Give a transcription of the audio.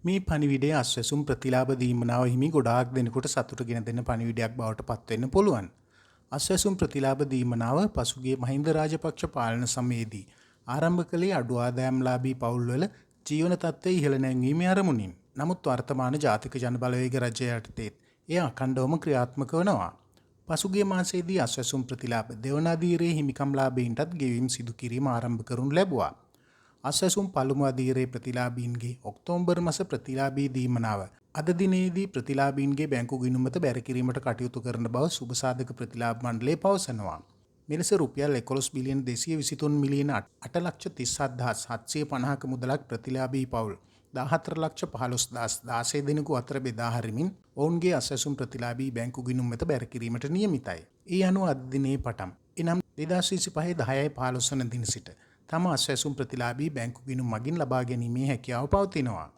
මේ පණිවිඩය අස්වැසුම් ප්‍රතිලාභ දීමනාව හිමි ගොඩාක් දෙනෙකුට සතුට ගෙන දෙන පණිවිඩයක් බවට පත්වෙන්න පුළුවන්. අස්වැසුම් ප්‍රතිලාභ දීමනාව පසුගිය මහින්ද රාජපක්ෂ පාලන සමයේදී ආරම්භ කළේ අඩු ආදායම්ලාභී පවුල්වල ජීවන තත්ත්වය ඉහළ නැංවීමේ අරමුණින්. නමුත් වර්තමාන ජාතික ජනබලවේග රජය යටතේත් එය අඛණ්ඩවම ක්‍රියාත්මක වනවා. පසුගිය මාසයේදී අස්වැසුම් ප්‍රතිලාභ දෙවන අදියරේ හිමිකම්ලාභීන්ටත් ගෙවීම් සිදු කිරීම ආරම්භ කරනු ලැබුවා. අස්වැසුම් පළමු අදියරේ ප්‍රතිලාභීන්ගේ ඔක්තෝබර් මාස ප්‍රතිලාභී දීමනාව අද දිනේදී ප්‍රතිලාභීන්ගේ බැංකු ගිණුමත බැර කිරීමට කටයුතු කරන බව සුබසාධක ප්‍රතිලාභ මණ්ඩලය පවසනවා. මෙලෙස රුපියල් 11 බිලියන 223 මිලියන 8,37,750ක මුදලක් ප්‍රතිලාභී පවුල් 14,15,16 දෙනෙකු අතර බෙදා හරිමින් ඔවුන්ගේ අස්වැසුම් ප්‍රතිලාභී බැංකු ගිණුම් වෙත බැර කිරීමට නියමිතයි. ඒ අනුව අද දිනේ පටන් එනම් 2025 10/15 වන දින සිට තම අස්වැසුම් ප්‍රතිලාභී බැංකු ගිණුම් මගින් ලබා ගැනීමේ හැකියාව පවතිනවා.